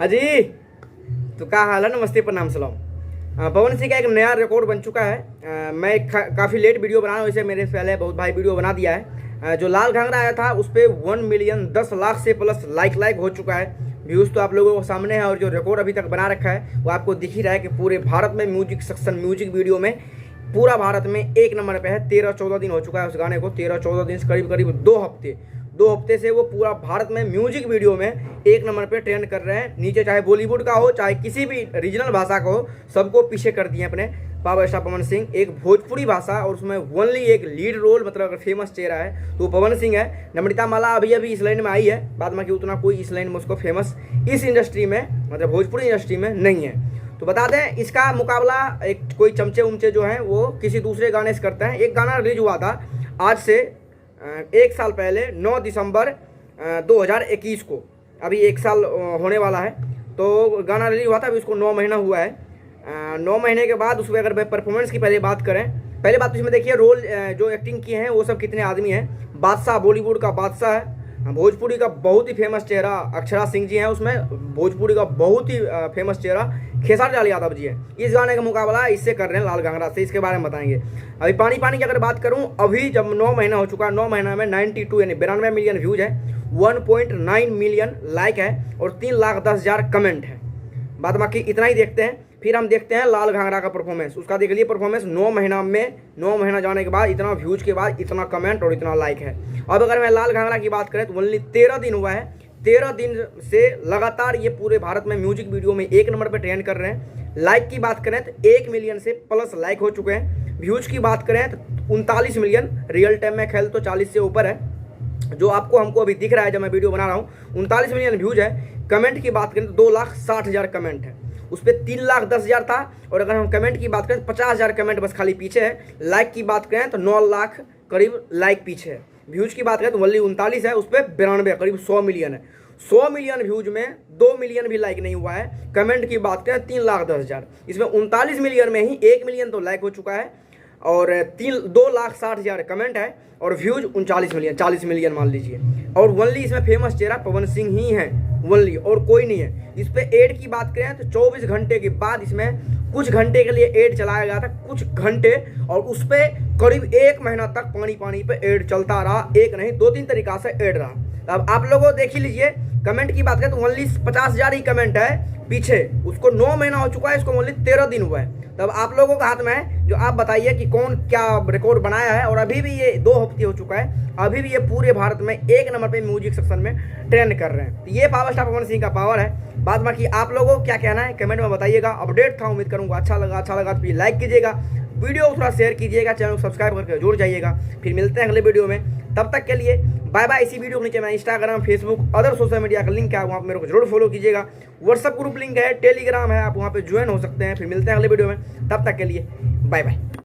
हाजी, तो क्या हाल है? नमस्ते, प्रणाम, सलाम। पवन सिंह का एक नया रिकॉर्ड बन चुका है। मैं काफ़ी लेट वीडियो बना रहा हूँ, इसे मेरे से पहले बहुत भाई वीडियो बना दिया है। जो लाल घाघरा आया था उस पर 1 मिलियन 10 लाख से प्लस लाइक हो चुका है। व्यूज़ तो आप लोगों को सामने है, और जो रिकॉर्ड अभी तक बना रखा है वो आपको दिख ही रहा है कि पूरे भारत में म्यूजिक सेक्शन, म्यूजिक वीडियो में पूरा भारत में एक नंबर पे है। 13-14 दिन हो चुका है उस गाने को, 13-14 दिन से करीब 2 हफ्ते से वो पूरा भारत में म्यूजिक वीडियो में एक नंबर पे ट्रेंड कर रहे हैं। नीचे चाहे बॉलीवुड का हो, चाहे किसी भी रीजनल भाषा का हो, सबको पीछे कर दिए अपने पावर स्टार पवन सिंह। एक भोजपुरी भाषा और उसमें ओनली एक लीड रोल, मतलब अगर फेमस चेहरा है तो पवन सिंह है। नम्रता माला अभी इस लाइन में आई है, बाद में कि उतना कोई इस लाइन में उसको फेमस इस इंडस्ट्री में, मतलब भोजपुरी इंडस्ट्री में नहीं है। तो बता दें, इसका मुकाबला एक कोई चमचे उमचे जो हैं वो किसी दूसरे गाने से करते हैं। एक गाना रिलीज हुआ था आज से 1 साल पहले, 9 दिसंबर 2021 को, अभी 1 साल होने वाला है। तो गाना रिलीज हुआ था, अभी उसको 9 महीना हुआ है। 9 महीने के बाद उसमें अगर परफॉर्मेंस की पहले बात करें, पहले बात तो इसमें देखिए रोल जो एक्टिंग किए हैं वो सब कितने आदमी हैं। बादशाह बॉलीवुड का बादशाह है, भोजपुरी का बहुत ही फेमस चेहरा अक्षरा सिंह जी हैं उसमें, भोजपुरी का बहुत ही फेमस चेहरा खेसारी लाल यादव जी है। इस गाने का मुकाबला इससे कर रहे हैं, लाल घाघरा से। इसके बारे में बताएंगे। अभी पानी पानी की अगर बात करूं, अभी जब 9 महीना हो चुका है, 9 महीना में 92 यानी 92 मिलियन व्यूज है, 1.9 मिलियन लाइक है और 3,10,000 कमेंट है। बाद बाकी इतना ही देखते हैं। फिर हम देखते हैं लाल घाघरा का परफॉर्मेंस। उसका देख लिए परफॉर्मेंस 9 महीना में, 9 महीना जाने के बाद इतना व्यूज के बाद इतना कमेंट और इतना लाइक है। अब अगर मैं लाल घाघरा की बात करें तो ओनली 13 दिन हुआ है। 13 दिन से लगातार ये पूरे भारत में म्यूजिक वीडियो में एक नंबर पर ट्रेंड कर रहे हैं। लाइक की बात करें तो 1 मिलियन से प्लस लाइक हो चुके हैं। व्यूज की बात करें तो 39 मिलियन, रियल टाइम में खेल तो 40 से ऊपर है, जो आपको हमको अभी दिख रहा है जब मैं वीडियो बना रहा हूँ। 39 मिलियन व्यूज है। कमेंट की बात करें तो 2,60,000 कमेंट है, उस पर 3,10,000 था। और अगर हम कमेंट की बात करें तो 50,000 कमेंट बस खाली पीछे है। लाइक की बात करें तो 9 लाख करीब लाइक पीछे है। व्यूज की बात करें तो वली 39 है, उस पर 92 करीब 100 मिलियन है। 100 मिलियन व्यूज में 2 मिलियन भी लाइक नहीं हुआ है। कमेंट की बात करें 3,10,000, इसमें 39 मिलियन में ही 1 मिलियन तो लाइक हो चुका है और 2,60,000 कमेंट है और व्यूज 39 मिलियन, 40 मिलियन मान लीजिए। और वनली इसमें फेमस चेहरा पवन सिंह ही है, वनली, और कोई नहीं है। इस पे एड की बात करें तो 24 घंटे के बाद इसमें कुछ घंटे के लिए एड चलाया गया था, कुछ घंटे, और उस पर करीब 1 महीना तक पानी पानी पे एड चलता रहा। एक नहीं 2-3 तरीका से एड रहा। अब आप लोगों देख ही लीजिए। कमेंट की बात करें तो ओनली 50,000 ही कमेंट है पीछे, उसको 9 महीना हो चुका है, इसको ओनली 13 दिन हुआ है। तब आप लोगों के हाथ में है, जो आप बताइए कि कौन क्या रिकॉर्ड बनाया है। और अभी भी ये 2 हफ्ते हो चुका है, अभी भी ये पूरे भारत में एक नंबर पे म्यूजिक सेक्शन में ट्रेंड कर रहे हैं। तो ये पावर स्टार पवन सिंह का पावर है। बाद बाकी आप लोगों को क्या कहना है कमेंट में बताइएगा। अपडेट था, उम्मीद करूँगा अच्छा लगा तो प्लीज लाइक कीजिएगा, वीडियो को थोड़ा शेयर कीजिएगा, चैनल को सब्सक्राइब करके जुड़ जाइएगा। फिर मिलते हैं अगले वीडियो में, तब तक के लिए बाय बाय। इसी वीडियो के नीचे मैं Instagram, Facebook, other social media का लिंक है, वहाँ पर मेरे को जरूर फॉलो कीजिएगा। व्हाट्सअप ग्रुप लिंक है, टेलीग्राम है, आप वहाँ पे ज्वाइन हो सकते हैं। फिर मिलते हैं अगले वीडियो में, तब तक के लिए बाय बाय।